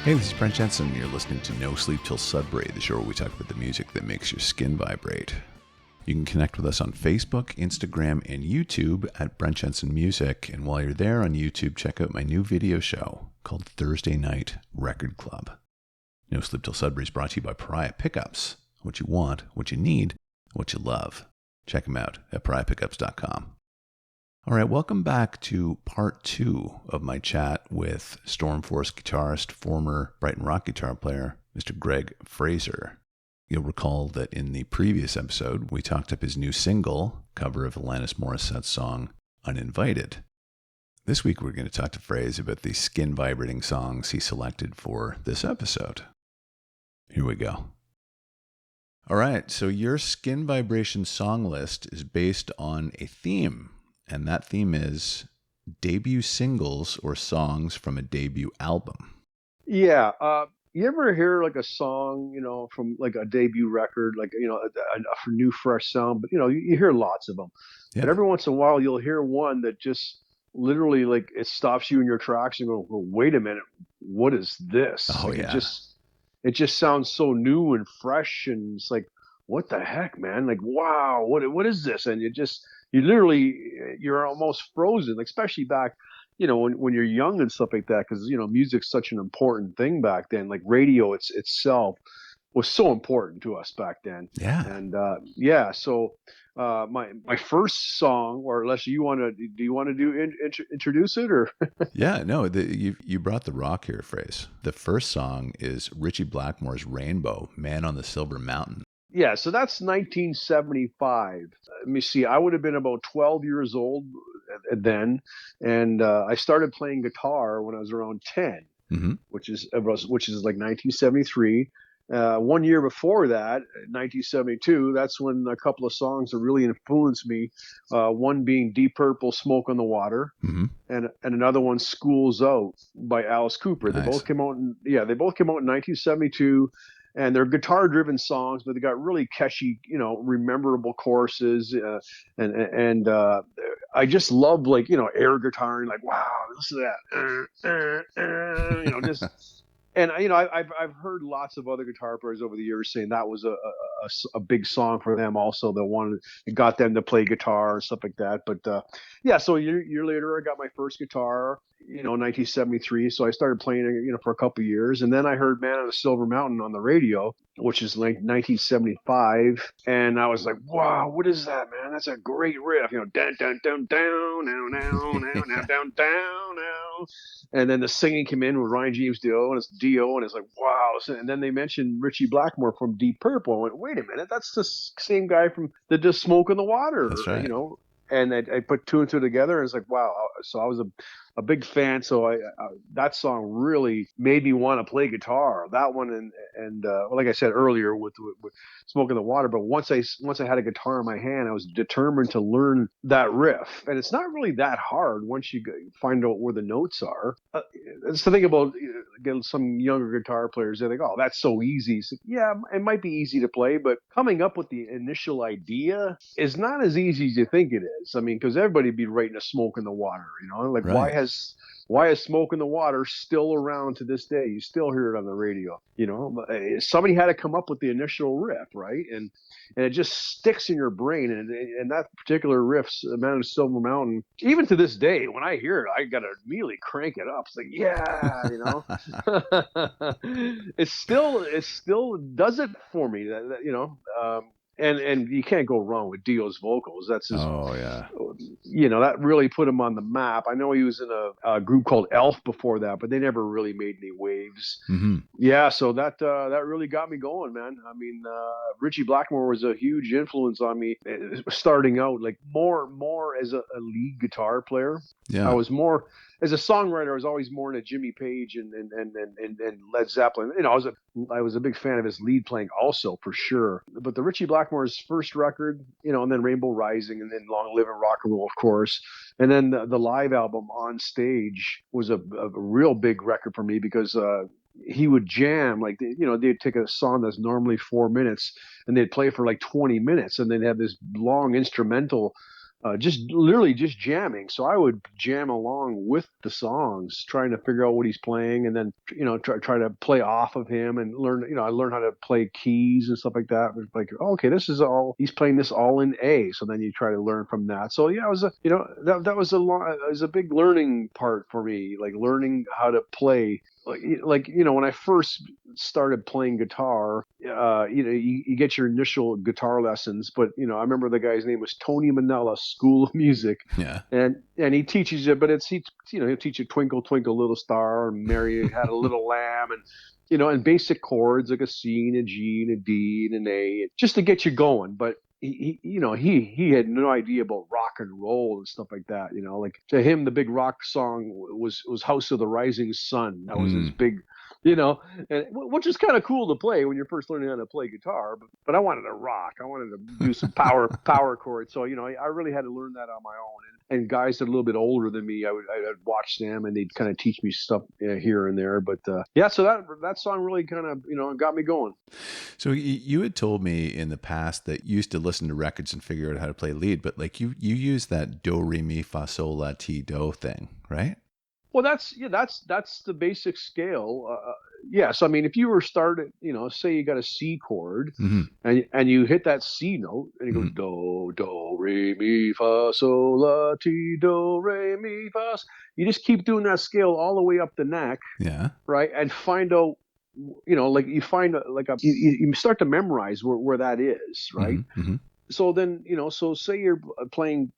Hey, this is Brent Jensen. You're listening to No Sleep Till Sudbury, the show where we talk about the music that makes your skin vibrate. You can connect with us on Facebook, Instagram, and YouTube at Brent Jensen Music. And while you're there on YouTube, check out my new video show called Thursday Night Record Club. No Sleep Till Sudbury is brought to you by Pariah Pickups. What you want, what you need, what you love. Check them out at pariahpickups.com. All right, welcome back to part 2 of my chat with Stormforce guitarist, former Brighton Rock guitar player, Mr. Greg Fraser. You'll recall that in the previous episode, we talked up his new single, cover of Alanis Morissette's song, Uninvited. This week, we're going to talk to Fraze about the skin vibrating songs he selected for this episode. Here we go. All right, so your skin vibration song list is based on a theme. And that theme is debut singles or songs from a debut album. Yeah. You ever hear like a song, from like a debut record, like, a new, fresh sound, but, you hear lots of them. Yeah. But every once in a while, you'll hear one that just literally like it stops you in your tracks and go, well, wait a minute, what is this? Oh, like, yeah. It just sounds so new and fresh. And it's like, what the heck, man? Like, wow, what is this? And you're almost frozen, especially back, when you're young and stuff like that, because, music's such an important thing back then. Like radio itself was so important to us back then. Yeah. And so my first song, or unless do you want to introduce it or? Yeah, no, you brought the rock here, Fraze. The first song is Ritchie Blackmore's Rainbow, Man on the Silver Mountain. Yeah, so that's 1975. Let me see. I would have been about 12 years old then, and I started playing guitar when I was around 10, mm-hmm. which is like 1973. 1 year before that, 1972, that's when a couple of songs that really influenced me. One being Deep Purple, "Smoke on the Water," mm-hmm. and another one, "Schools Out" by Alice Cooper. Nice. They both came out in 1972. And they're guitar-driven songs, but they got really catchy, rememberable choruses. And I just love, like, air guitaring, like, wow, listen to that. Just. And, I've heard lots of other guitar players over the years saying that was a big song for them also. It got them to play guitar and stuff like that. But, so a year later, I got my first guitar, 1973. So I started playing, for a couple of years. And then I heard Man on the Silver Mountain on the radio, which is like 1975. And I was like, wow, what is that, man? That's a great riff. Down, down, down, down, now, now, now, now, down, down, now. And then the singing came in with Ryan James Dio, and it's like, wow. And then they mentioned Ritchie Blackmore from Deep Purple. I went, wait a minute, that's the same guy that does "Smoke on the Water." That's right. And I put two and two together, and it's like, wow. So I was a big fan. So I that song really made me want to play guitar. That one and like I said earlier with "Smoke on the Water." But once I had a guitar in my hand, I was determined to learn that riff. And it's not really that hard once you find out where the notes are. It's the thing about some younger guitar players. They think, oh, that's so easy. So, yeah, it might be easy to play, but coming up with the initial idea is not as easy as you think it is. I mean, because everybody'd be writing a "Smoke in the Water," like right. Why is "Smoke in the Water" still around to this day? You still hear it on the radio. Somebody had to come up with the initial riff, right? And it just sticks in your brain. And that particular riff, "Man on the Silver Mountain," even to this day, when I hear it, I gotta immediately crank it up. It's like, yeah, it still does it for me. And you can't go wrong with Dio's vocals. That's his, oh yeah. That really put him on the map. I know he was in a group called Elf before that, but they never really made any waves. Mm-hmm. Yeah, so that really got me going, man. I mean, Ritchie Blackmore was a huge influence on me starting out, like more as a lead guitar player. Yeah. I was more as a songwriter. I was always more into Jimmy Page and Led Zeppelin. I was a big fan of his lead playing also, for sure. But the Ritchie Blackmore's first record, and then Rainbow Rising, and then Long Live Rock and Roll, of course. And then the live album On Stage was a real big record for me because he would jam, like, they'd take a song that's normally 4 minutes and they'd play for like 20 minutes, and they'd have this long instrumental just literally just jamming. So I would jam along with the songs, trying to figure out what he's playing, and then try to play off of him and learn. I learned how to play keys and stuff like that. It was like, oh, okay, this is all he's playing this all in A. So then you try to learn from that. So yeah, it was that was it was a big learning part for me, like learning how to play. Like when I first started playing guitar, you get your initial guitar lessons, but I remember the guy's name was Tony Manella, School of Music, Yeah. and he teaches you, but he'll teach you Twinkle Twinkle Little Star, and Mary Had a Little Lamb, and and basic chords like a C and a G and a D and an A, just to get you going. But he had no idea about rock and roll and stuff like that. Like to him, the big rock song was House of the Rising Sun. That was his big, and which is kind of cool to play when you're first learning how to play guitar. But I wanted to rock. I wanted to do some power chords. So I really had to learn that on my own. And guys that are a little bit older than me, I'd watch them and they'd kind of teach me stuff here and there. But yeah, so that song really kind of got me going. So you had told me in the past that you used to listen to records and figure out how to play lead, but like you use that do re mi fa sol la ti do thing, right? Well, that's the basic scale. So I mean, if you were started, say you got a C chord, and you hit that C note, and you go do re mi fa sol la ti do re mi fa. You just keep doing that scale all the way up the neck, yeah, right, and find out. Like you find you start to memorize where that is, right? So then, so say you're playing,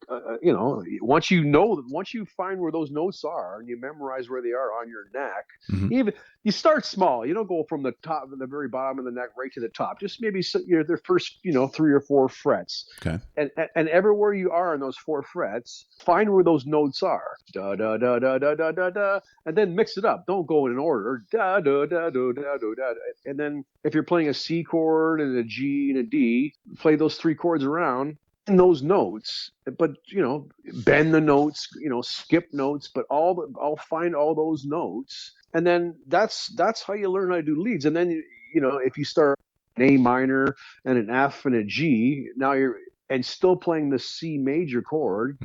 once you find where those notes are and you memorize where they are on your neck, even you start small. You don't go from the top, the very bottom of the neck right to the top. Just maybe the first, 3 or 4 frets. Okay. And everywhere you are on those 4 frets, find where those notes are. Da da da da da da da da, and then mix it up. Don't go in an order. Da da da da da da da. And then if you're playing a C chord and a G and a D, play those 3 chords around in those notes, but bend the notes, skip notes, but I'll find all those notes, and then that's how you learn how to do leads. And then if you start an A minor and an F and a G, now you're and still playing the C major chord,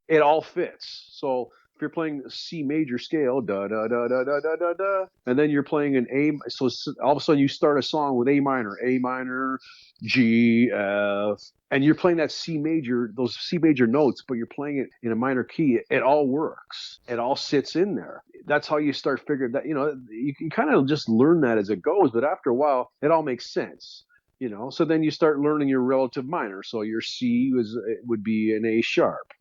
it all fits. So if you're playing a C major scale, da da da da da da da da, and then you're playing an A, so all of a sudden you start a song with A minor, G, F, and you're playing that C major, those C major notes, but you're playing it in a minor key. It all works. It all sits in there. That's how you start figuring that. You can kind of just learn that as it goes, but after a while, it all makes sense. So then you start learning your relative minor. So your C would be an A sharp,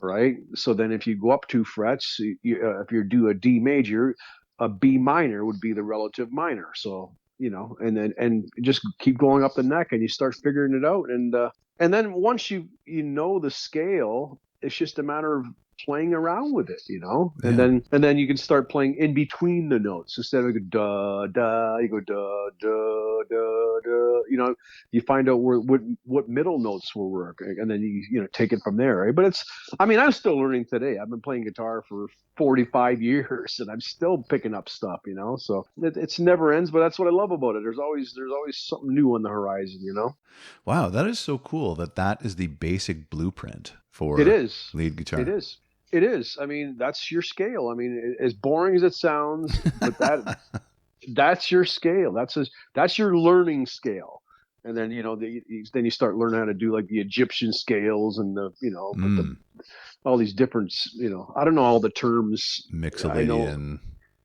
right? So then if you go up 2 frets, if you do a D major, a B minor would be the relative minor. So and just keep going up the neck, and you start figuring it out. And then once you know the scale, it's just a matter of playing around with it, and then you can start playing in between the notes. Instead of da da, you go da da da da. You find out what middle notes will work, and then you take it from there, right? But I'm still learning today. I've been playing guitar for 45 years, and I'm still picking up stuff, so it's never ends. But that's what I love about it. There's always something new on the horizon, Wow, that is so cool that is the basic blueprint for lead guitar. It is. I mean, that's your scale. I mean, as boring as it sounds, but that's your scale. That's your learning scale. And then then you start learning how to do like the Egyptian scales and all these different. I don't know all the terms. Mixolydian.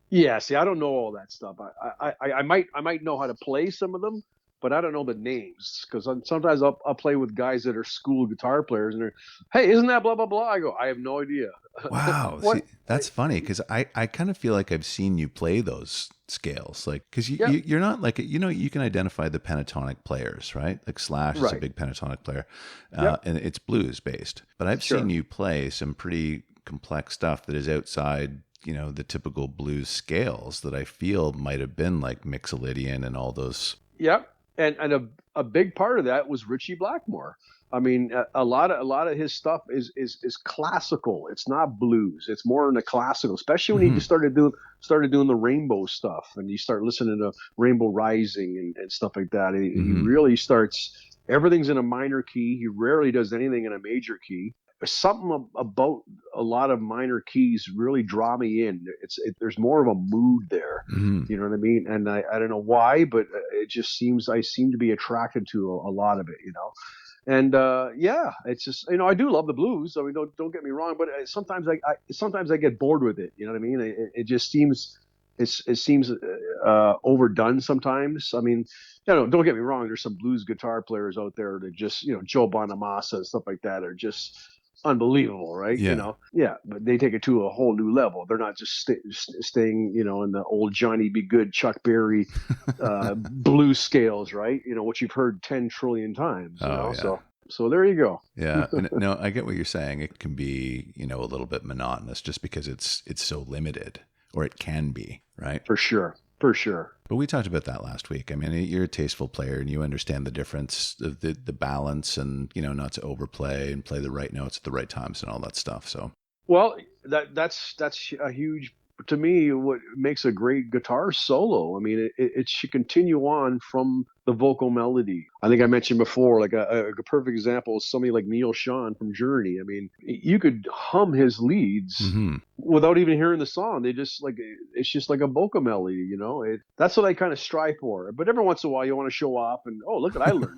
Yeah, see, I don't know all that stuff. I might know how to play some of them, but I don't know the names, because sometimes I'll play with guys that are school guitar players, and they're, hey, isn't that blah blah blah? I go, I have no idea. Wow, see, that's funny, because I kind of feel like I've seen you play those scales, like because you're not like you can identify the pentatonic players, right? Like Slash is a big pentatonic player, and it's blues based. But I've seen you play some pretty complex stuff that is outside the typical blues scales that I feel might have been like Mixolydian and all those. Yep. And a big part of that was Ritchie Blackmore. I mean, a lot of his stuff is classical. It's not blues. It's more in the classical, especially when he started doing the rainbow stuff, and you start listening to Rainbow Rising and stuff like that. He really starts. Everything's in a minor key. He rarely does anything in a major key. something about a lot of minor keys really draw me in. There's more of a mood there. Mhm. You know what I mean? And I don't know why, but it just seems I seem to be attracted to a lot of it. And yeah, it's just I do love the blues. I mean, don't get me wrong, but sometimes I get bored with it. You know what I mean? It just seems it seems overdone sometimes. I mean, don't get me wrong. There's some blues guitar players out there that just Joe Bonamassa and stuff like that are just unbelievable, right? Yeah. Yeah, but they take it to a whole new level. They're not just staying, in the old Johnny Be Good, Chuck Berry blues scales, right? Which you've heard 10 trillion times, Oh, yeah. So there you go. Yeah. And no, I get what you're saying. It can be, a little bit monotonous just because it's so limited, or it can be, right? For sure. For sure. But we talked about that last week. I mean, you're a tasteful player and you understand the difference, the balance, and, not to overplay and play the right notes at the right times and all that stuff. So, well, that's a huge, to me, what makes a great guitar solo. I mean, it should continue on from the vocal melody. I think I mentioned before, like a perfect example is somebody like Neil Schon from Journey. I mean, you could hum his leads mm-hmm. without even hearing the song. It's just like a vocal melody, that's what I kind of strive for. But every once in a while you want to show off and, oh, look what I learned.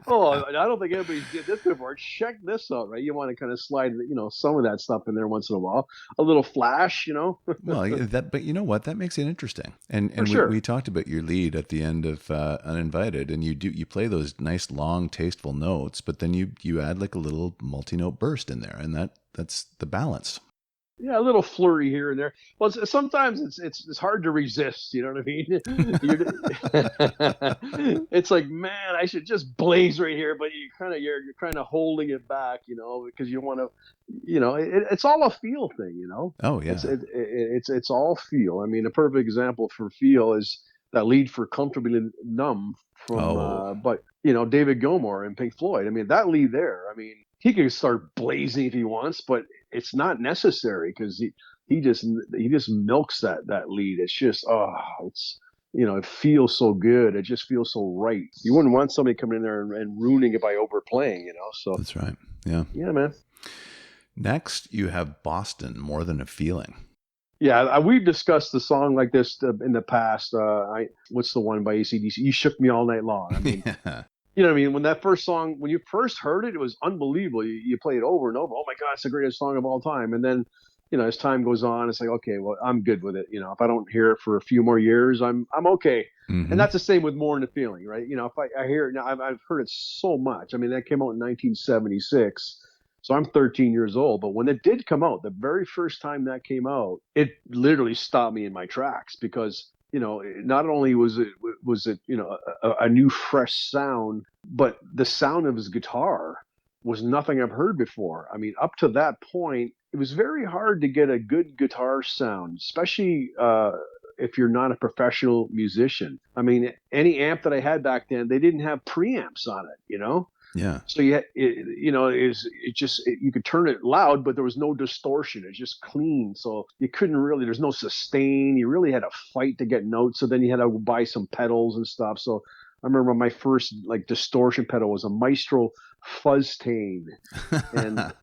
Oh, I don't think anybody did this before. Check this out, right? You want to kind of slide, some of that stuff in there once in a while. A little flash, Well, but you know what? That makes it interesting. And sure. we talked about your lead at the end of Uninvited, and you play those nice, long, tasteful notes, but then you add like a little multi-note burst in there, and that's the balance. Yeah, a little flurry here and there. Well, sometimes it's hard to resist. You know what I mean? It's like, man, I should just blaze right here, but you're kind of holding it back, because you want to, it's all a feel thing, Oh yeah, it's all feel. I mean, a perfect example for feel is that lead for "Comfortably Numb" from, David Gilmour and Pink Floyd. I mean, that lead there. I mean, he can start blazing if he wants, but it's not necessary because he just milks that lead. It's just it feels so good. It just feels so right. You wouldn't want somebody coming in there and ruining it by overplaying, So that's right. Yeah, man. Next, you have Boston, More Than a Feeling. Yeah, we've discussed the song like this in the past. What's the one by AC/DC? You Shook Me All Night Long. I mean, yeah. You know what I mean? When you first heard it, it was unbelievable. You play it over and over. Oh my God, it's the greatest song of all time. And then, as time goes on, it's like, okay, well, I'm good with it. If I don't hear it for a few more years, I'm okay. Mm-hmm. And that's the same with More Than a Feeling, right? If I hear it now, I've heard it so much. I mean, that came out in 1976. So I'm 13 years old. But when it did come out, the very first time that came out, it literally stopped me in my tracks because not only was it a new fresh sound, but the sound of his guitar was nothing I've heard before. I mean, up to that point, it was very hard to get a good guitar sound, especially if you're not a professional musician. I mean, any amp that I had back then, they didn't have preamps on it, Yeah. So you could turn it loud, but there was no distortion. It's just clean. So you couldn't really, there's no sustain. You really had to fight to get notes. So then you had to buy some pedals and stuff. So I remember my first distortion pedal was a Maestro Fuzztane, and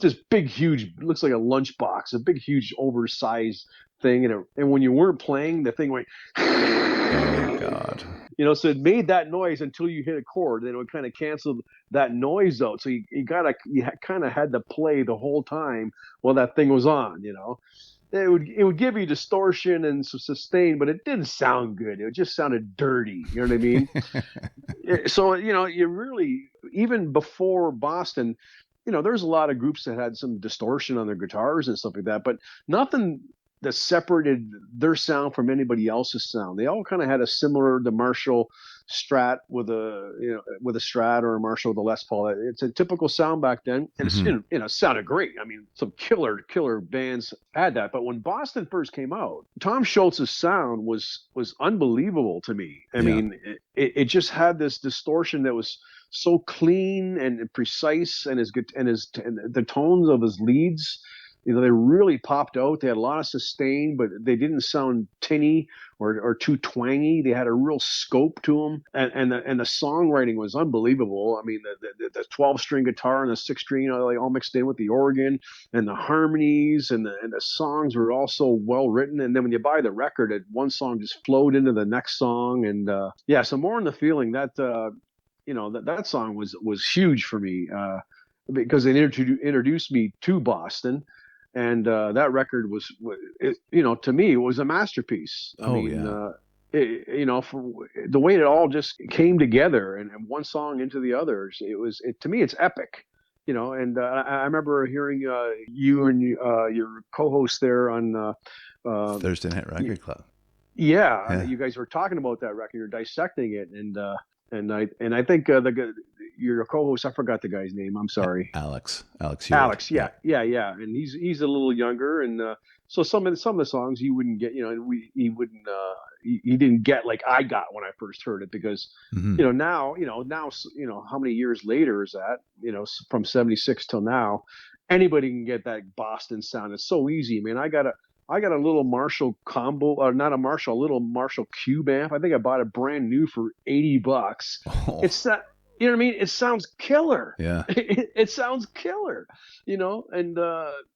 just big, huge, looks like a lunchbox, a big, huge, oversized thing. And when you weren't playing, the thing went. Oh God. So it made that noise until you hit a chord, then it would kind of cancel that noise out. So you kind of had to play the whole time while that thing was on. It would give you distortion and some sustain, but it didn't sound good. It just sounded dirty. You know what I mean? So you really, even before Boston, there's a lot of groups that had some distortion on their guitars and stuff like that, but nothing that separated their sound from anybody else's sound. They all kind of had the Marshall Strat with a Strat or a Marshall with a Les Paul. It's a typical sound back then, and it sounded great. I mean, some killer bands had that. But when Boston first came out, Tom Scholz's sound was unbelievable to me. I mean, it just had this distortion that was so clean and precise, and the tones of his leads they really popped out. They had a lot of sustain, but they didn't sound tinny or too twangy. They had a real scope to them, and the songwriting was unbelievable. I mean, the 12-string guitar and the 6-string, they all mixed in with the organ, and the harmonies and the songs were all so well written. And then when you buy the record, one song just flowed into the next song, and yeah. So More in the Feeling, that that song was huge for me because it introduced me to Boston. And that record was, to me, it was a masterpiece. I mean, for the way it all just came together and one song into the others, to me, it's epic. And I remember hearing you and your co-host there on Thursday Night Record Club. Yeah, you guys were talking about that record, you're dissecting it, and I think your co-host, I forgot the guy's name. I'm sorry. Alex. Alex. Yeah. And he's a little younger, and so some of the songs he wouldn't get. He wouldn't. He didn't get like I got when I first heard it, because now how many years later is that? From '76 till now, anybody can get that Boston sound. It's so easy, man. I got a little Marshall combo, not a Marshall, a little Marshall Cube amp. I think I bought it brand new for $80. Oh. It's that, you know what I mean? It sounds killer. Yeah. It sounds killer, and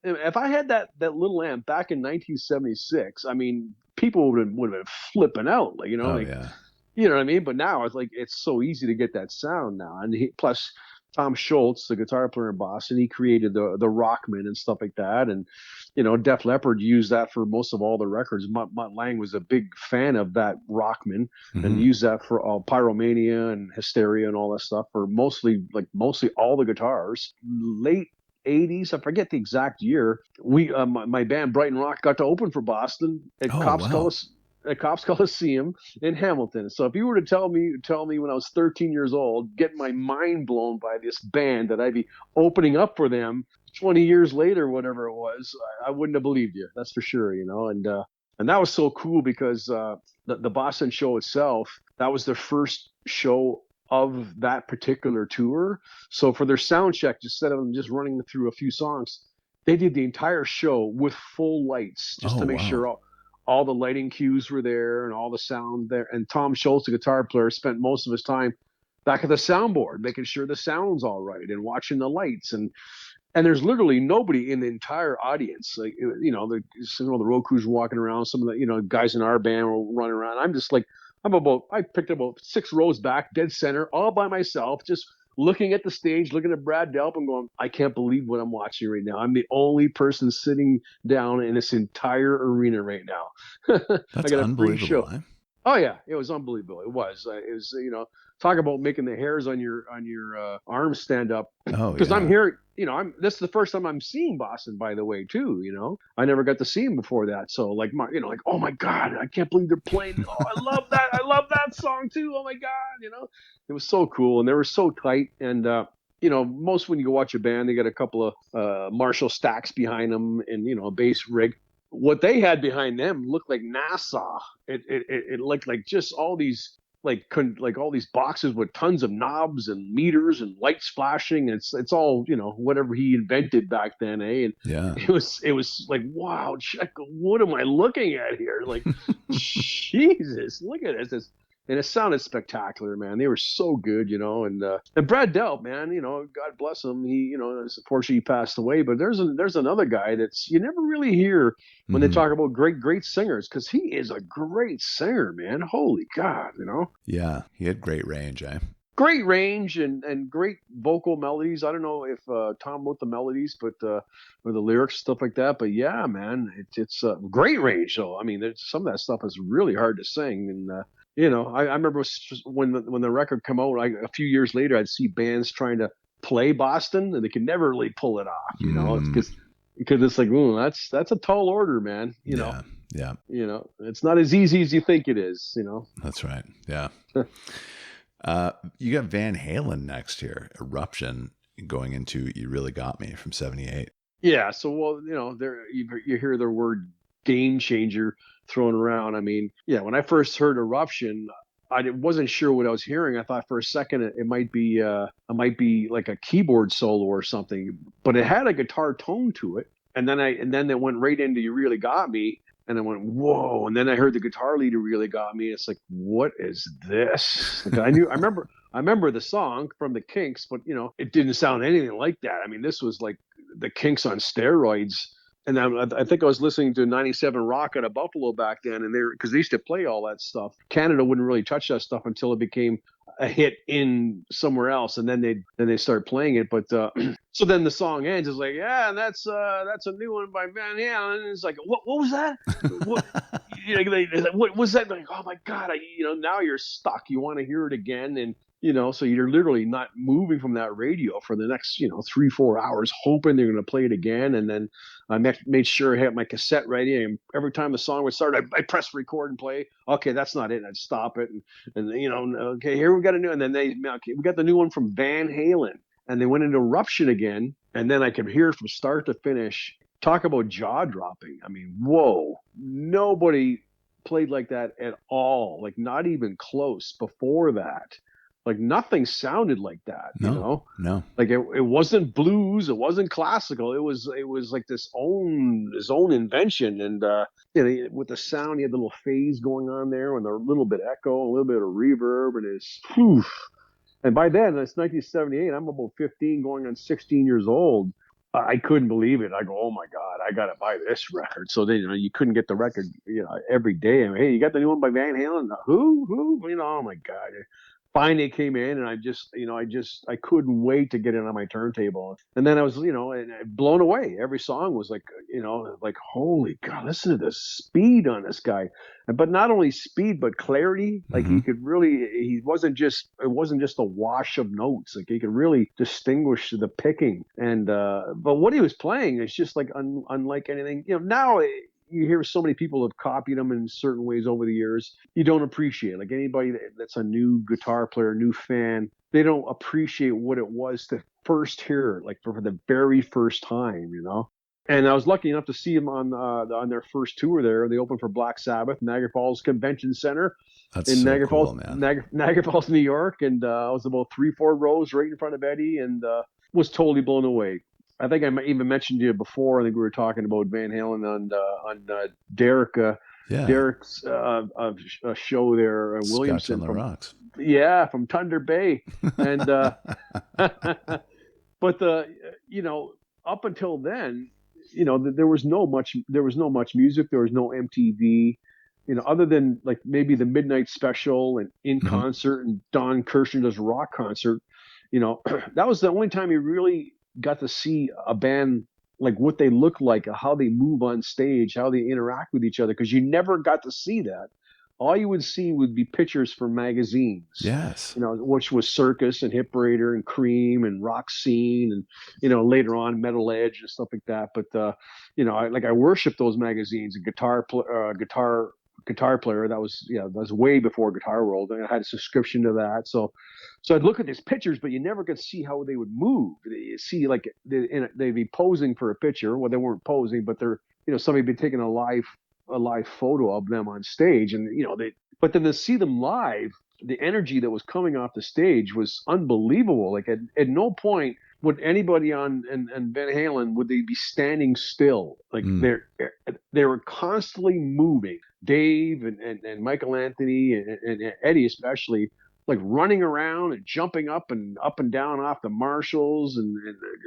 if I had that little amp back in 1976, I mean, people would have been flipping out, yeah. You know what I mean? But now it's so easy to get that sound now. And plus Tom Schultz, the guitar player in Boston, he created the Rockman and stuff like that. And, Def Leppard used that for most of all the records. Mutt Lange was a big fan of that Rockman and used that for Pyromania and Hysteria and all that stuff for mostly all the guitars. Late 80s, I forget the exact year, we my band Brighton Rock got to open for Boston at Cops Coliseum in Hamilton. So if you were to tell me when I was 13 years old, get my mind blown by this band that I'd be opening up for them 20 years later, whatever it was, I wouldn't have believed you. That's for sure, and that was so cool because the Boston show itself, that was the first show of that particular tour. So for their sound check, instead of them just running through a few songs, they did the entire show with full lights just to make sure all the lighting cues were there and all the sound there. And Tom Schultz, the guitar player, spent most of his time back at the soundboard, making sure the sound's all right and watching the lights. And there's literally nobody in the entire audience. Like, the road crews were walking around. Some of the, guys in our band were running around. I'm just like, I picked about 6 rows back, dead center, all by myself, just looking at the stage, looking at Brad Delp and going, I can't believe what I'm watching right now. I'm the only person sitting down in this entire arena right now. That's I got unbelievable. A free show. Eh? Oh yeah, it was unbelievable. It was talk about making the hairs on your arms stand up. Because I'm here, this is the first time I'm seeing Boston, by the way, too. I never got to see him before that. So oh my God, I can't believe they're playing. Oh, I love that. I love that song too. Oh my God, it was so cool, and they were so tight. And most when you go watch a band, they got a couple of Marshall stacks behind them and a bass rig. What they had behind them looked like NASA. It looked like just all these like all these boxes with tons of knobs and meters and lights flashing. It's all whatever he invented back then, eh? And yeah, it was like, wow, check, what am I looking at here? Like, Jesus, look at this. And it sounded spectacular, man. They were so good, and Brad Delp, man, God bless him. He, unfortunately he passed away, but there's another guy that's you never really hear when they talk about great singers, because he is a great singer, man. Holy God, Yeah, he had great range, eh? Great range and great vocal melodies. I don't know if Tom wrote the melodies, but or the lyrics, stuff like that. But yeah, man, it's great range. So I mean, some of that stuff is really hard to sing. And I remember when the record came out, a few years later, I'd see bands trying to play Boston, and they could never really pull it off. It's because it's like, ooh, that's a tall order, man. Yeah. It's not as easy as you think it is. That's right. Yeah. You got Van Halen next here, Eruption, going into You Really Got Me from '78. Yeah. So, well, you hear the word game changer thrown around. I mean, yeah, when I first heard Eruption, I wasn't sure what I was hearing. I thought for a second it might be like a keyboard solo or something, but it had a guitar tone to it. and then it went right into You Really Got Me. And I went, whoa. And then I heard the guitar lead, You Really Got Me. It's like, what is this? Like I remember the song from the Kinks, but it didn't sound anything like that. I mean, this was like the Kinks on steroids. And I think I was listening to 97 Rock out of Buffalo back then, and because they used to play all that stuff. Canada wouldn't really touch that stuff until it became a hit in somewhere else, and then they start playing it. But so then the song ends. It's like, yeah, and that's a new one by Van Halen. And it's like, what was that? What, what was that? Like, oh my God, now you're stuck. You want to hear it again, and so you're literally not moving from that radio for the next 3-4 hours, hoping they're going to play it again. And then I made sure I had my cassette ready, and every time the song would start, I press record and play. Okay, that's not it. And I'd stop it, and okay, here we got a new, and then we got the new one from Van Halen, and they went into Eruption again, and then I could hear it from start to finish. Talk about jaw dropping. I mean, whoa, nobody played like that at all, like not even close before that. Like nothing sounded like that, No. Like it wasn't blues, it wasn't classical. It was like his own invention, and with the sound, he had a little phase going on there, and a little bit of echo, a little bit of reverb, and and by then it's 1978. I'm about 15, going on 16 years old. I couldn't believe it. I go, oh my God, I gotta buy this record. So then you couldn't get the record every day. I mean, hey, you got the new one by Van Halen? Who? Oh my God. Finally it came in, and I couldn't wait to get it on my turntable. And then I was, blown away. Every song was like, like, holy God, listen to the speed on this guy. But not only speed, but clarity. Like it wasn't just a wash of notes. Like he could really distinguish the picking. And, but what he was playing is just like unlike anything, now you hear so many people have copied them in certain ways over the years. You don't appreciate it. Like anybody that's a new guitar player, new fan, they don't appreciate what it was to first hear it, like for the very first time, And I was lucky enough to see them on their first tour there. They opened for Black Sabbath, Niagara Falls Convention Center. That's in so Niagara cool, Falls, man. Niagara Falls, New York. And I was about 3-4 rows right in front of Eddie, and was totally blown away. I think I even mentioned to you before. I think we were talking about Van Halen on Derek. Derek's show there, Williamson Scotch on the Rocks. Yeah, from Thunder Bay, and but up until then, there was no much music. There was no MTV. Other than like maybe the Midnight Special and In Concert and Don Kirshner's rock concert. That was the only time you really got to see a band, like what they look like, how they move on stage, how they interact with each other, because you never got to see that. All you would see would be pictures from magazines. Yes. Which was Circus and Hip Raider and Cream and Rock Scene and later on Metal Edge and stuff like that. But I worship those magazines. And guitar player, that was way before Guitar World, and I had a subscription to that. So I'd look at these pictures, but you never could see how they would move. You see, like they'd be posing for a picture. Well, they weren't posing, but they're somebody be taking a live photo of them on stage, and but then to see them live, the energy that was coming off the stage was unbelievable. Like at no point would anybody on and Van Halen would they be standing still. Like they were constantly moving. Dave and Michael Anthony and Eddie especially, like running around and jumping up and down off the Marshalls and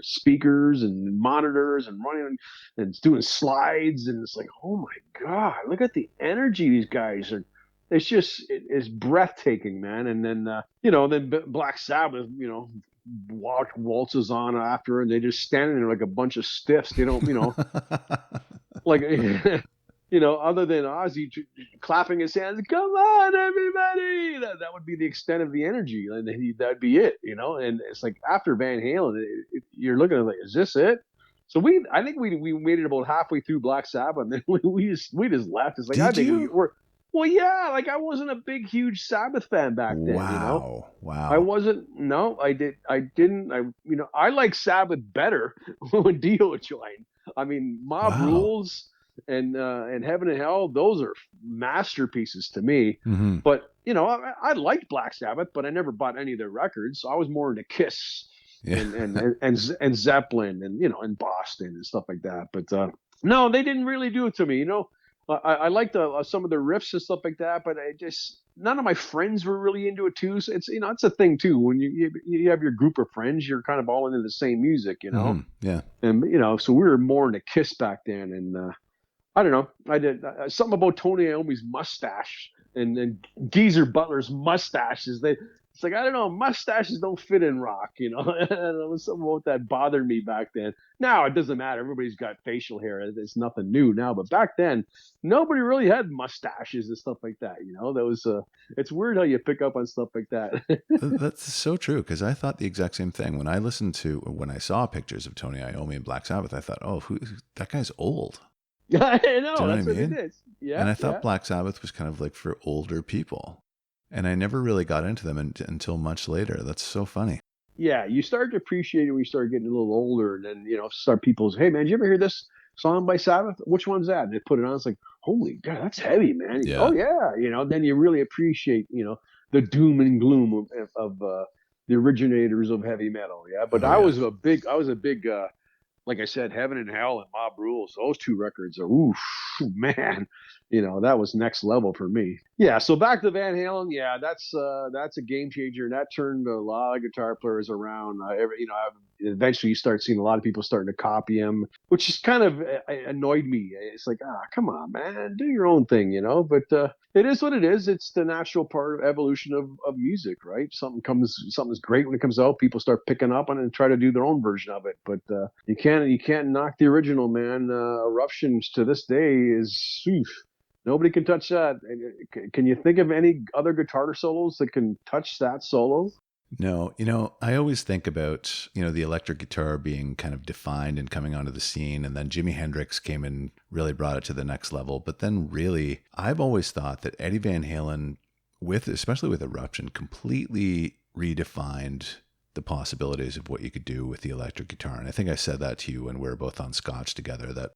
speakers and monitors and running and doing slides, and it's like, oh my God, look at the energy these guys are. It's breathtaking, man. And then then Black Sabbath, waltzes on after, and they just standing there like a bunch of stiffs. They don't, like. Other than Ozzy clapping his hands, come on, everybody, that would be the extent of the energy, and that'd be it, And it's like after Van Halen, you're looking at it like, is this it? So I think we made it about halfway through Black Sabbath, and then we just left. It's like, Did you? Well, yeah, like I wasn't a big, huge Sabbath fan back then. Wow. I wasn't. No, I didn't. I like Sabbath better when Dio joined. I mean, Mob Rules and Heaven and Hell, those are masterpieces to me. But I liked Black Sabbath, but I never bought any of their records. So I was more into Kiss Yeah. and Zeppelin, and and Boston and stuff like that. But no, they didn't really do it to me. I liked some of the riffs and stuff like that, but I just none of my friends were really into it too. So it's a thing too when you have your group of friends, you're kind of all into the same music, Yeah. and so we were more into Kiss back then, and I don't know. I did something about Tony Iommi's mustache and Geezer Butler's mustaches. It's like, I don't know, mustaches don't fit in rock, And it was something about that bothered me back then. Now it doesn't matter. Everybody's got facial hair. It's nothing new now. But back then, nobody really had mustaches and stuff like that. That was it's weird how you pick up on stuff like that. That's so true, because I thought the exact same thing when I saw pictures of Tony Iommi and Black Sabbath. I thought, oh, that guy's old. Yeah, I know. Do you know That's what what I mean? it is. Yeah. And I thought Black Sabbath was kind of like for older people. And I never really got into them until much later. That's so funny. Yeah, you start to appreciate it when you start getting a little older, and then start people's, hey man, did you ever hear this song by Sabbath? Which one's that? And they put it on. It's like, holy God, that's heavy, man. Yeah. Oh yeah, then you really appreciate the doom and gloom of the originators of heavy metal. Yeah, but I was a big like I said, Heaven and Hell and Mob Rules. Those two records are, oof, man. That was next level for me. Yeah. So back to Van Halen. Yeah, that's a game changer, and that turned a lot of guitar players around. Eventually you start seeing a lot of people starting to copy him, which just kind of annoyed me. It's like, come on, man, do your own thing, But it is what it is. It's the natural part of evolution of music, right? Something's great when it comes out. People start picking up on it and try to do their own version of it. But you can't knock the original, man. Eruptions to this day is, oof, nobody can touch that. Can you think of any other guitar solos that can touch that solo? No, I always think about, the electric guitar being kind of defined and coming onto the scene. And then Jimi Hendrix came and really brought it to the next level. But then really, I've always thought that Eddie Van Halen, especially with Eruption, completely redefined the possibilities of what you could do with the electric guitar. And I think I said that to you when we were both on Scotch together, that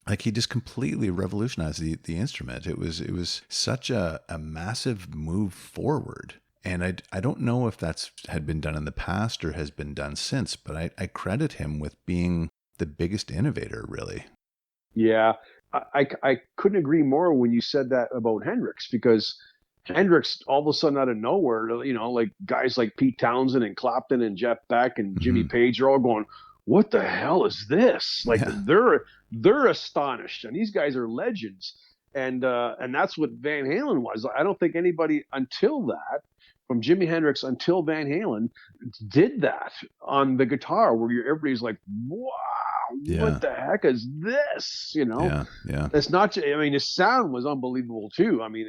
like he just completely revolutionized the instrument. It was such a massive move forward. And I don't know if had been done in the past or has been done since, but I credit him with being the biggest innovator, really. Yeah, I couldn't agree more when you said that about Hendrix, because Hendrix, all of a sudden out of nowhere, like guys like Pete Townsend and Clapton and Jeff Beck and Jimmy Page are all going, what the hell is this? Like they're astonished, and these guys are legends. And that's what Van Halen was. I don't think anybody until that, from Jimi Hendrix until Van Halen, did that on the guitar, where everybody's like, wow, what the heck is this? Yeah. It's not, I mean, his sound was unbelievable too. I mean,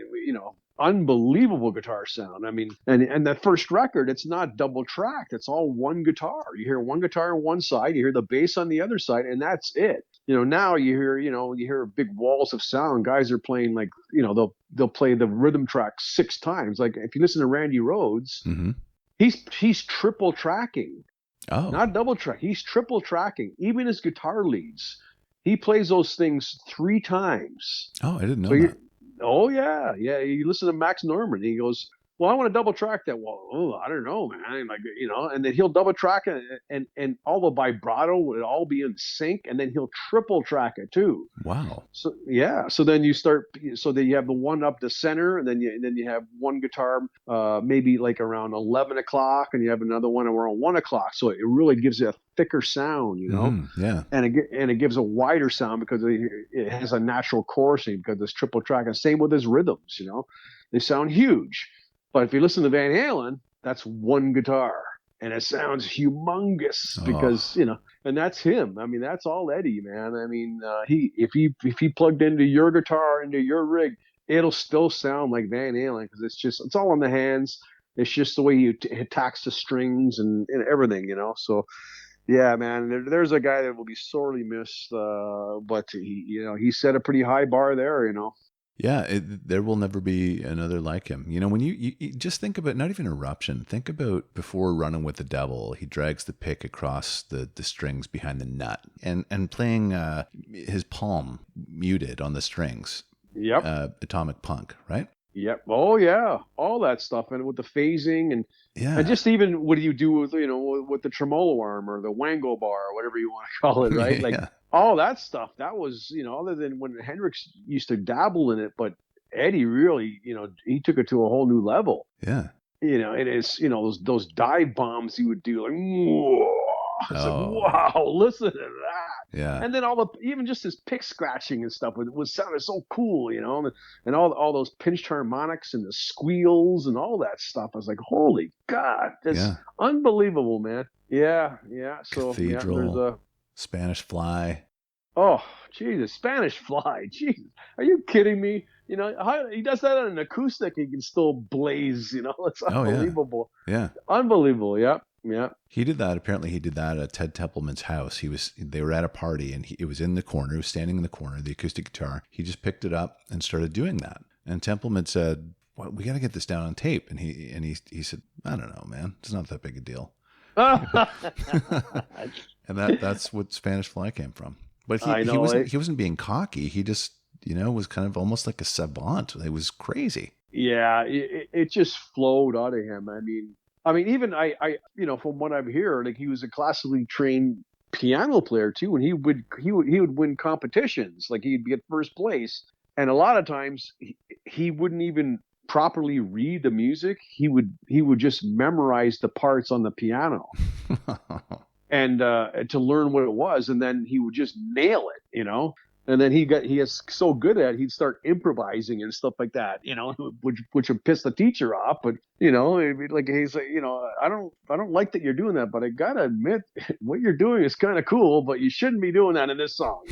unbelievable guitar sound. I mean, and that first record, it's not double tracked. It's all one guitar. You hear one guitar on one side, you hear the bass on the other side, and that's it. Now you hear big walls of sound. Guys are playing like, they'll play the rhythm track 6 times. Like if you listen to Randy Rhoads, he's triple tracking. Oh, not double track. He's triple tracking. Even his guitar leads, he plays those things 3 times. Oh, I didn't know that. Oh yeah. You listen to Max Norman. He goes, well, I want to double track that. Well, I don't know, man. Like, and then he'll double track it, and all the vibrato would all be in sync, and then he'll triple track it too. Wow. So yeah. So then you have the one up the center, and then you have one guitar, maybe like around 11 o'clock, and you have another one around 1 o'clock. So it really gives you a thicker sound, Yeah. and it gives a wider sound because it has a natural chorusing because it's triple track. And same with his rhythms, they sound huge. But if you listen to Van Halen, that's one guitar, and it sounds humongous because and that's him. I mean, that's all Eddie, man. I mean, if he plugged into your guitar, into your rig, it'll still sound like Van Halen because it's all in the hands. It's just the way he attacks the strings and everything, So yeah, man, there's a guy that will be sorely missed, but he set a pretty high bar there, Yeah, there will never be another like him. When you just think about not even Eruption, think about before Running with the Devil, he drags the pick across the strings behind the nut and playing his palm muted on the strings. Yep. Atomic Punk, right? Yep. Oh yeah, all that stuff, and with the phasing and Yeah. just even what do you do with with the tremolo arm or the wango bar or whatever you want to call it, right? Like Yeah. all that stuff. That was other than when Hendrix used to dabble in it, but Eddie really he took it to a whole new level. Yeah. And it's those dive bombs he would do like whoa. It's like Oh, wow, listen to that. yeah. And then even just his pick scratching and stuff was sounded so cool, and all those pinched harmonics and the squeals and all that stuff. I was like, holy God, that's Yeah. unbelievable, man. Yeah, yeah. So yeah, there's Cathedral, a Spanish Fly. oh Jesus, Spanish Fly. Jesus, are you kidding me? How he does that on an acoustic, he can still blaze. It's Oh, yeah. unbelievable. Yeah. Unbelievable. Yep. Yeah. He did that. Apparently, he did that at Ted Templeman's house. They were at a party, and it was in the corner. He was standing in the corner, the acoustic guitar. He just picked it up and started doing that. And Templeman said, "Well, we got to get this down on tape." And he said, "I don't know, man. It's not that big a deal." And that's what Spanish Fly came from. But I he know. wasn't being cocky. He just was kind of almost like a savant. It was crazy. Yeah, it just flowed out of him. I mean, even from what I'm hearing, like he was a classically trained piano player too, and he would win competitions. Like he'd get first place, and a lot of times he wouldn't even properly read the music. He would just memorize the parts on the piano and to learn what it was, and then he would just nail it. And then he is so good at it, he'd start improvising and stuff like that, which would piss the teacher off. But like he's like, I don't like that you're doing that, but I gotta admit, what you're doing is kind of cool, but you shouldn't be doing that in this song.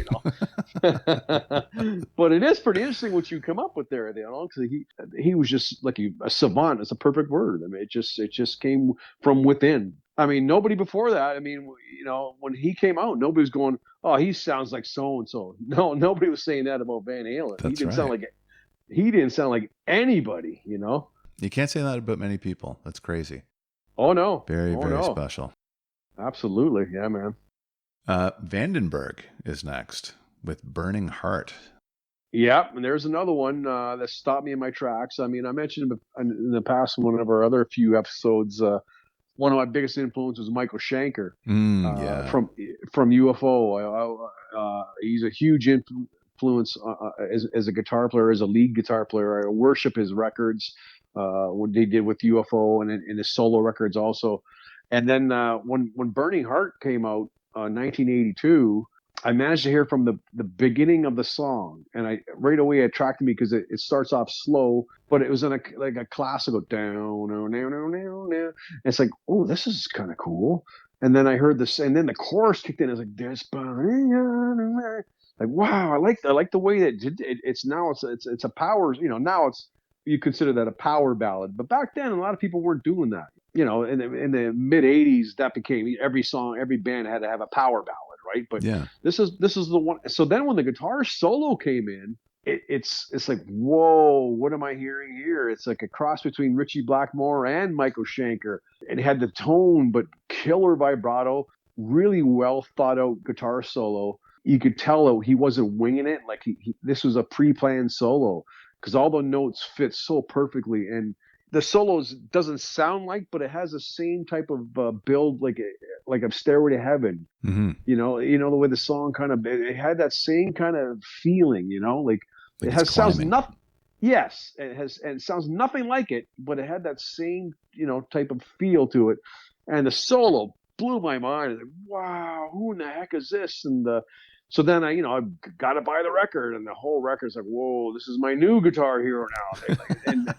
But it is pretty interesting what you come up with there, because he was just like a savant. It's a perfect word. I mean, it just came from within. I mean, nobody before that. I mean, when he came out, nobody was going, "Oh, he sounds like so and so." No, nobody was saying that about Van Halen. He That's didn't sound right. like he didn't sound like anybody. You can't say that about many people. That's crazy. Oh no, Very, oh very no, special. absolutely, yeah, man. Vandenberg is next with Burning Heart. Yeah, and there's another one that stopped me in my tracks. I mean, I mentioned in the past one of our other few episodes. One of my biggest influences was Michael Schenker Yeah. from UFO. He's a huge influence as a guitar player, as a lead guitar player. I worship his records, what they did with UFO and in his solo records also. And then when Burning Heart came out, 1982. I managed to hear from the beginning of the song, and I right away it attracted me because it starts off slow, but it was in like a classical down, down, down, down, down, down. And it's like, oh, this is kind of cool. And then I heard this, and then the chorus kicked in. It's like, "There's like, wow, I like the way that it's now it's a power. Now you consider that a power ballad, but back then a lot of people weren't doing that. In the mid '80s, that became every song, every band had to have a power ballad, right? But Yeah. this is the one. So then when the guitar solo came in, it's like, whoa, what am I hearing here? It's like a cross between Ritchie Blackmore and Michael Schenker. It had the tone, but killer vibrato, really well thought out guitar solo. You could tell that he wasn't winging it. Like this was a pre-planned solo because all the notes fit so perfectly, and the solos doesn't sound like, but it has the same type of build, like a Stairway to Heaven. Mm-hmm. The way the song kind of it had that same kind of feeling. Like Like it it's has sounds climbing. nothing. Yes, it sounds nothing like it, but it had that same type of feel to it, and the solo blew my mind. Like, wow, who in the heck is this? And so then I got to buy the record, and the whole record's like, whoa, this is my new guitar hero now. And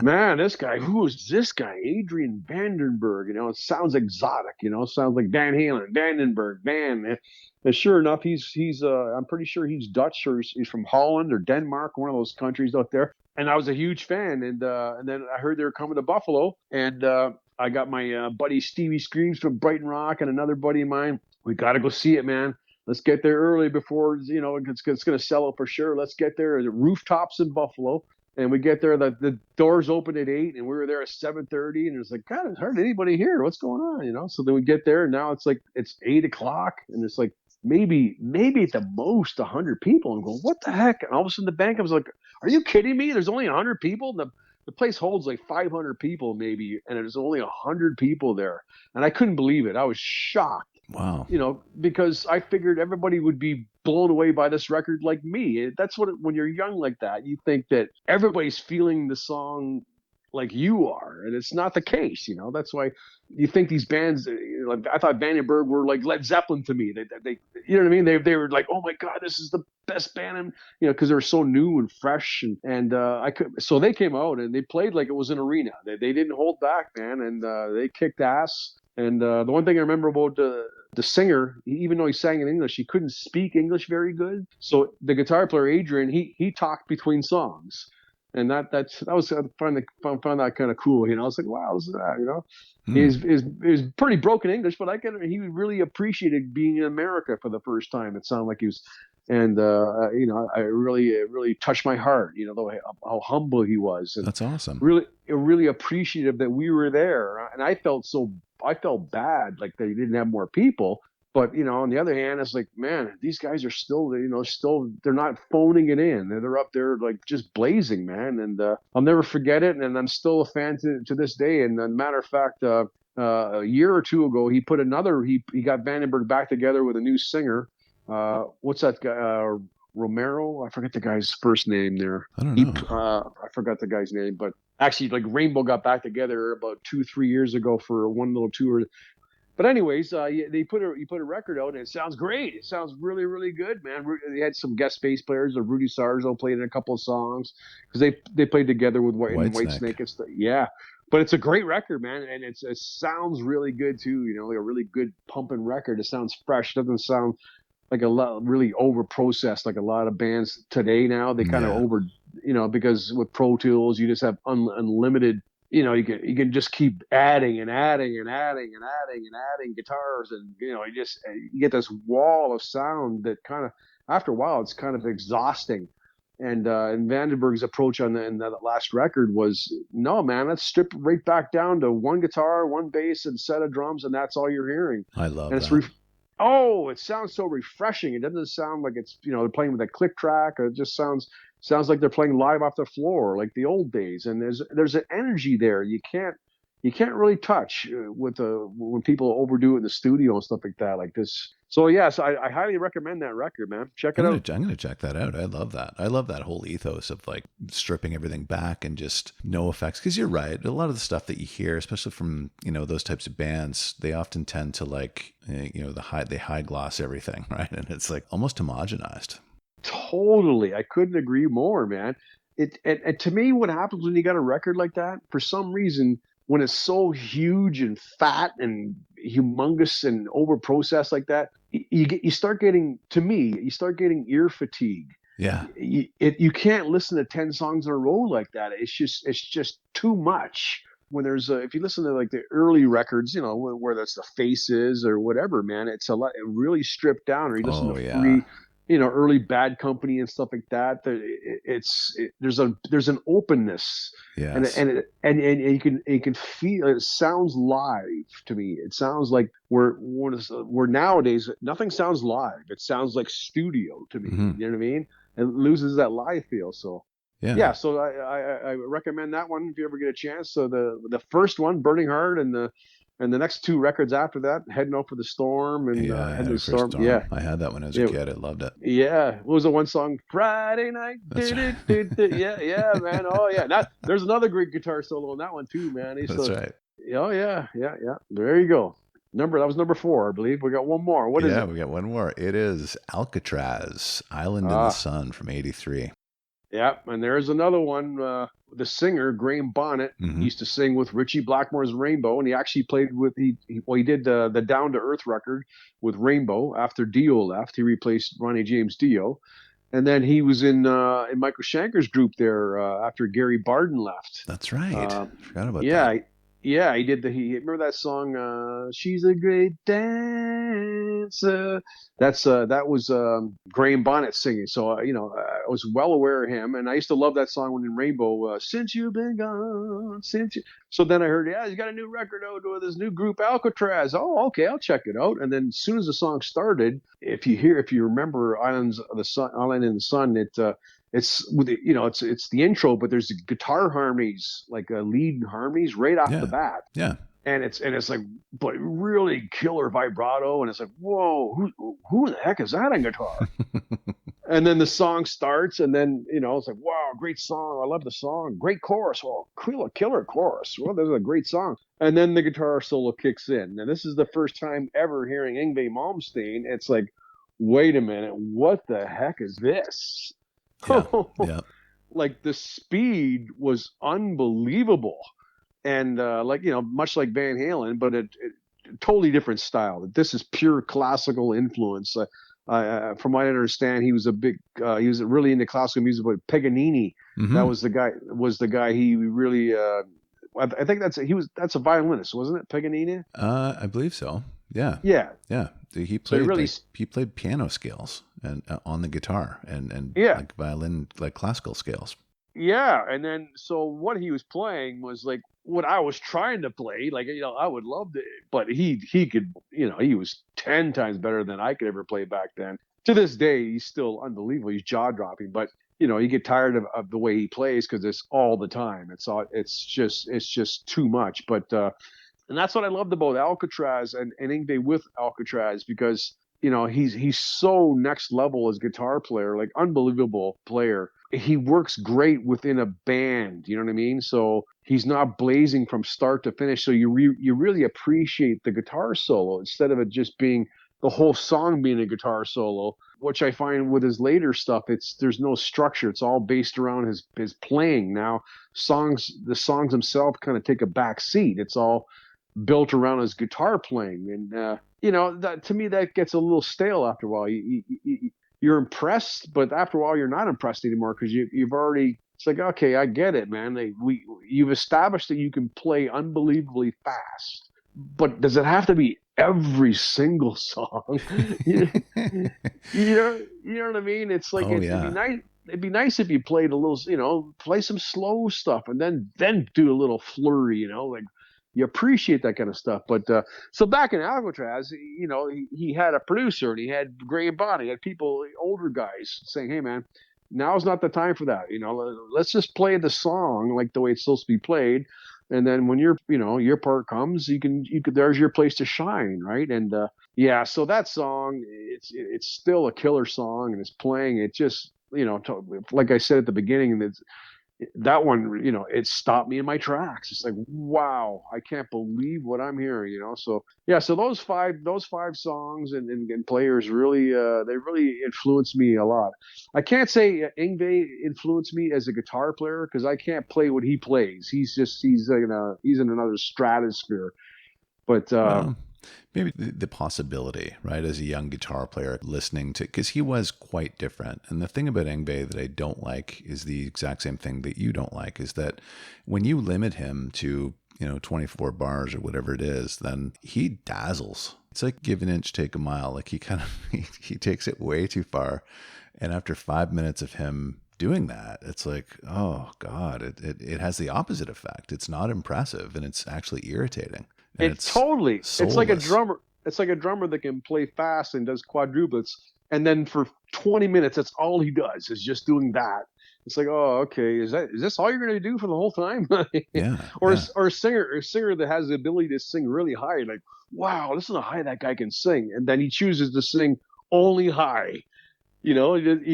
man, who is this guy? Adrian Vandenberg. It sounds exotic. Sounds like Van Halen, Vandenberg, Van. And sure enough, he's I'm pretty sure he's Dutch or he's from Holland or Denmark, one of those countries out there. And I was a huge fan. And then I heard they were coming to Buffalo, and I got my buddy Stevie Screams from Brighton Rock and another buddy of mine. We got to go see it, man. Let's get there early before it's going to sell out for sure. Let's get there. The rooftops in Buffalo. And we get there, the doors open at 8, and we were there at 7:30, and it's like, God, there's hardly anybody here. What's going on? So then we get there, and now it's 8 o'clock, and it's like maybe at the most 100 people, and go, what the heck? And all of a sudden the band comes like, are you kidding me? There's only 100 people. And the place holds like 500 people maybe, and there's only 100 people there, and I couldn't believe it. I was shocked. Wow. Because I figured everybody would be blown away by this record like me. That's when you're young like that, you think that everybody's feeling the song like you are, and it's not the case. That's why you think these bands, like I thought Vandenberg were like Led Zeppelin to me. They you know what I mean? They were like, oh my God, this is the best band, and because they were so new and fresh, and so they came out and they played like it was an arena. They didn't hold back, man, and they kicked ass. And the one thing I remember about the singer, even though he sang in English, he couldn't speak English very good. So the guitar player Adrian, he talked between songs, and that was I found that kind of cool. I was like, wow, this is that. He was pretty broken English, but he really appreciated being in America for the first time. It sounded like he was. And I really touched my heart. How humble he was. And that's awesome. Really appreciative that we were there. And I felt bad, like they didn't have more people. But on the other hand, it's like, man, these guys are still, they're not phoning it in. They're up there like just blazing, man. And I'll never forget it. And I'm still a fan to this day. And as a matter of fact, a year or two ago, he got Vandenberg back together with a new singer. What's that guy? Romero? I forget the guy's first name there. I don't know. I forgot the guy's name, but actually, like Rainbow got back together about 2-3 years ago for one little tour. But anyways, he put a record out, and it sounds great. It sounds really, really good, man. They had some guest bass players. Rudy Sarzo played in a couple of songs because they played together with Whitesnake and stuff. Yeah. But it's a great record, man, and it sounds really good too. Like a really good pumping record. It sounds fresh. It doesn't sound like a lot really over processed like a lot of bands today now. They kind of over, because with Pro Tools you just have unlimited, you can just keep adding and adding and adding and adding and adding guitars, and you get this wall of sound that kind of after a while it's kind of exhausting. And Vandenberg's approach in that last record was, no, man, let's strip it right back down to one guitar, one bass, and set of drums, and that's all you're hearing. I love and that. It sounds so refreshing. It doesn't sound like it's, they're playing with a click track. It just sounds like they're playing live off the floor like the old days. And there's an energy there you can't really touch when people overdo it in the studio and stuff like that, like this. So yes, I highly recommend that record, man. Check it out. I'm gonna check that out. I love that. I love that whole ethos of like stripping everything back and just no effects. Because you're right, a lot of the stuff that you hear, especially from those types of bands, they often tend to like they high gloss everything, right? And it's like almost homogenized. Totally, I couldn't agree more, man. And to me, what happens when you got a record like that, for some reason, when it's so huge and fat and humongous and over processed like that, you start getting ear fatigue. Yeah. You can't listen to 10 songs in a row like that. It's just too much. When if you listen to like the early records, whether it's the Faces or whatever, man, it's a lot really stripped down. Or you listen to early Bad Company and stuff like that. There's an openness, yes. and you can feel it. Sounds live to me. It sounds like we're nowadays nothing sounds live. It sounds like studio to me. Mm-hmm. You know what I mean? It loses that live feel. So yeah. So I recommend that one if you ever get a chance. So the first one, Burning Heart, and the next two records after that, Heading Out for the Storm and Heading for the Storm. Yeah, I had that when I was a kid. I loved it. Yeah, what was the one song? Friday Night. Yeah, man. Oh yeah. There's another great guitar solo in that one too, man. That's right. Oh yeah. There you go. That was number 4, I believe. We got one more. What is it? Yeah, we got one more. It is Alcatrazz, Island in the Sun from '83. Yeah, and there's another one. The singer Graham Bonnet used to sing with Ritchie Blackmore's Rainbow, and he actually played with he did the Down to Earth record with Rainbow after Dio left. He replaced Ronnie James Dio, and then he was in Michael Schenker's group there after Gary Barden left. That's right. Forgot about that. Yeah, he did he remember that song, She's a Great Dancer. That was Graham Bonnet singing. So I was well aware of him, and I used to love that song when in Rainbow, Since You've Been Gone, since you. So then I heard, yeah, he's got a new record out with his new group Alcatrazz. Oh, okay, I'll check it out. And then as soon as the song started, if you remember Island in the Sun, it's with it's the intro, but there's the guitar harmonies, like lead harmonies right off the Yeah. bat. Yeah. And it's like, but really killer vibrato, and it's like, whoa, who the heck is that on guitar? And then the song starts, and then it's like, wow, great song, I love the song, great chorus, well, killer chorus, well, this is a great song. And then the guitar solo kicks in, and this is the first time ever hearing Yngwie Malmsteen. It's like, wait a minute, what the heck is this? Yeah. Yeah. Like the speed was unbelievable, and much like Van Halen, but it totally different style. This is pure classical influence. From what I understand, he was he was really into classical music. But Paganini, that was the guy. He really, I think that's a violinist, wasn't it? Paganini. I believe so. Yeah. Yeah. Yeah. He played he played piano scales and on the guitar and like violin, like classical scales. Yeah, and then so what he was playing was like what I was trying to play. Like I would love to, but he could. He was 10 times better than I could ever play back then. To this day, he's still unbelievable. He's jaw dropping, but you get tired of the way he plays because it's all the time. It's just too much. But and that's what I loved about Alcatrazz and Yngwie with Alcatrazz, because he's so next level as guitar player, like unbelievable player. He works great within a band, you know what I mean? So he's not blazing from start to finish. So you really appreciate the guitar solo instead of it just being the whole song being a guitar solo, which I find with his later stuff, there's no structure. It's all based around his playing. Now the songs themselves kind of take a back seat. It's all built around his guitar playing, and that to me that gets a little stale after a while. You're impressed, but after a while you're not impressed anymore because you've already. It's like, okay, I get it, man. You've established that you can play unbelievably fast, but does it have to be every single song? you know what I mean? It's like it'd be nice. It'd be nice if you played a little, play some slow stuff and then do a little flurry, like. You appreciate that kind of stuff. But so back in Alcatrazz, he had a producer, and he had Graham Bonnet, he had people, older guys, saying, "Hey, man, now's not the time for that. Let's just play the song like the way it's supposed to be played, and then when your part comes, you can there's your place to shine, right?" And so that song, it's still a killer song, and it's playing. It just like I said at the beginning, that one, it stopped me in my tracks. It's like, wow, I can't believe what I'm hearing, So yeah, so those five songs and players really, they really influenced me a lot. I can't say Yngwie influenced me as a guitar player because I can't play what he plays. He's in another stratosphere. But maybe the possibility, right, as a young guitar player listening to, because he was quite different. And the thing about Yngwie that I don't like is the exact same thing that you don't like, is that when you limit him to 24 bars or whatever it is, then he dazzles. It's like give an inch, take a mile. Like he kind of he takes it way too far. And after 5 minutes of him doing that, it's like, oh God, it has the opposite effect. It's not impressive, and it's actually irritating. It's totally soulless. It's like a drummer. It's like a drummer that can play fast and does quadruplets, and then for 20 minutes, that's all he does is just doing that. It's like, oh, okay, is this all you're going to do for the whole time? Or a singer that has the ability to sing really high, like, wow, listen to how high that guy can sing, and then he chooses to sing only high. He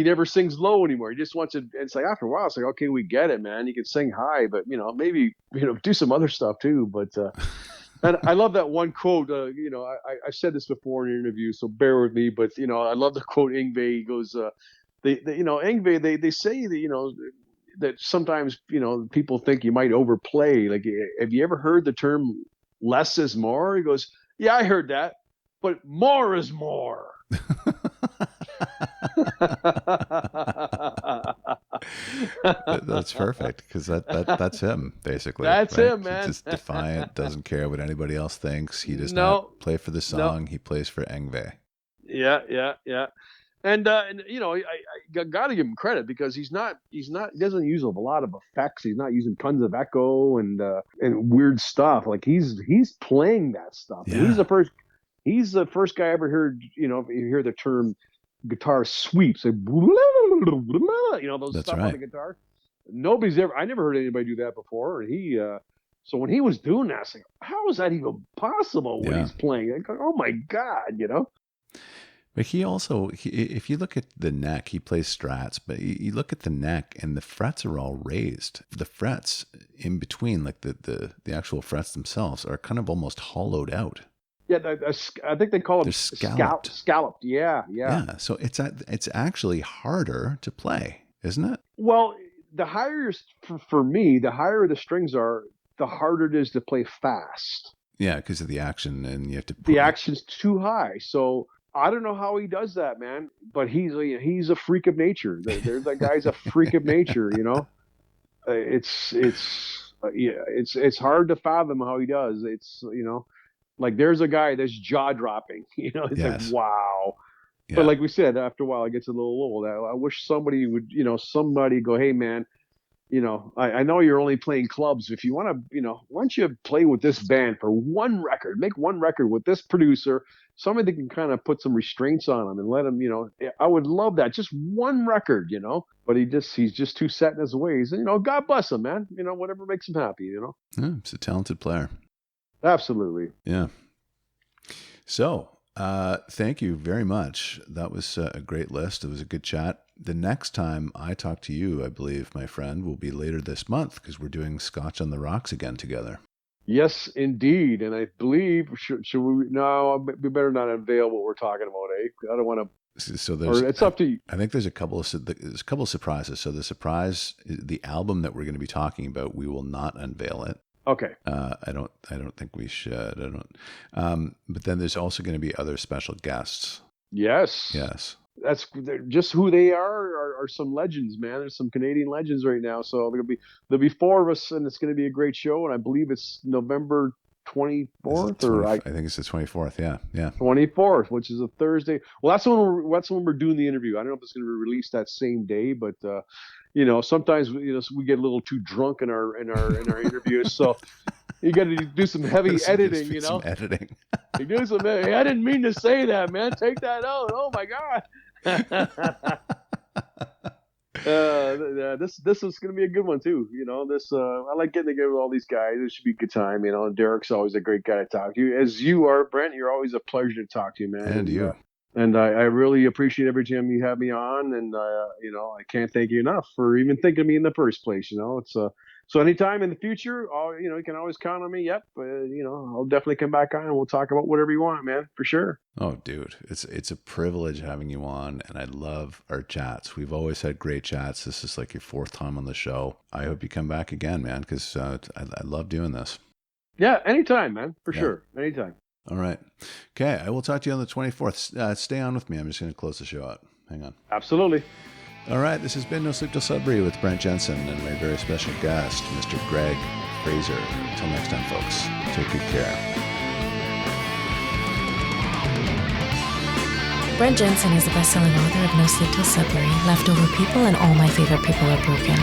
never sings low anymore. He just wants to. It's like after a while, it's like, okay, we get it, man. You can sing high, but maybe do some other stuff too. But and I love that one quote. I said this before in an interview, so bear with me. But I love the quote. Yngwie, he goes, Yngwie, they say that that sometimes people think you might overplay. Like, have you ever heard the term "less is more"? He goes, yeah, I heard that, but more is more. That's perfect, because that's him, basically. That's right? him, man. He's just defiant, doesn't care what anybody else thinks. He does not play for the song. He plays for Yngwie. Yeah. And you know, I got to give him credit, because he doesn't use a lot of effects. He's not using tons of echo and weird stuff. Like he's playing that stuff. Yeah. And he's the first guy I ever heard, you know, if you hear the term guitar sweeps, like, you know, those That's stuff right. on the guitar. I never heard anybody do that before. And so when he was doing that, I was like, how is that even possible when he's playing? Like, oh my God, you know? But he also, if you look at the neck, he plays strats, but you look at the neck and the frets are all raised. The frets in between, like the actual frets themselves, are kind of almost hollowed out. Yeah, I think they call them scalloped. Scalloped, yeah. Yeah, so it's actually harder to play, isn't it? Well, the higher, for me, the higher the strings are, the harder it is to play fast. Yeah, because of the action, and you have to. The action's too high, so I don't know how he does that, man. But he's a freak of nature. That guy's a freak of nature, you know. It's hard to fathom how he does. It's, you know, like there's a guy that's jaw dropping. You know, it's like, wow. Yeah. But like we said, after a while, it gets a little old. I wish somebody would, you know, go, hey, man, you know, I know you're only playing clubs. If you want to, you know, why don't you play with this band for one record? Make one record with this producer. Somebody that can kind of put some restraints on him and let him, you know. I would love that. Just one record, you know. But he's just too set in his ways. And, you know, God bless him, man. You know, whatever makes him happy, you know. Yeah, he's a talented player. Absolutely. Yeah. So, thank you very much. That was a great list. It was a good chat. The next time I talk to you, I believe, my friend, will be later this month, because we're doing Scotch on the Rocks again together. Yes, indeed. And I believe, should we? No, we better not unveil what we're talking about, eh? I don't want to. So it's up to you. I think there's a couple of surprises. So the surprise, the album that we're going to be talking about, we will not unveil it. Okay. I don't think we should. But then there's also going to be other special guests. Yes. That's just who they are some legends, man. There's some Canadian legends right now. So there'll be four of us, and it's going to be a great show. And I believe it's November 24th, I think it's the 24th. Yeah. 24th, which is a Thursday. Well, that's when we're doing the interview. I don't know if it's going to be released that same day, but you know, sometimes, you know, we get a little too drunk in our interviews, so you got to do some heavy editing, you know. Some editing. You do some. Hey, I didn't mean to say that, man. Take that out. Oh my God. This is going to be a good one too. You know, I like getting together with all these guys. It should be a good time. You know, and Derek's always a great guy to talk to. As you are, Brent. You're always a pleasure to talk to, man. And you. And I really appreciate every time you have me on. And you know, I can't thank you enough for even thinking of me in the first place. You know, it's so anytime in the future, you know, you can always count on me. Yep. You know, I'll definitely come back on and we'll talk about whatever you want, man, for sure. Oh, dude, it's a privilege having you on, and I love our chats. We've always had great chats. This is like your fourth time on the show. I hope you come back again, man, because I love doing this. Yeah, anytime, man, for sure. Anytime. All right. Okay, I will talk to you on the 24th. Stay on with me. I'm just going to close the show out. Hang on. Absolutely. All right, this has been No Sleep Till Sudbury with Brent Jensen and my very special guest, Mr. Greg Fraser. Until next time, folks, take good care. Brent Jensen is the best-selling author of No Sleep Till Sudbury, Leftover People, and All My Favorite People Are Broken.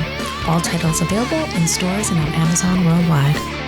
All titles available in stores and on Amazon worldwide.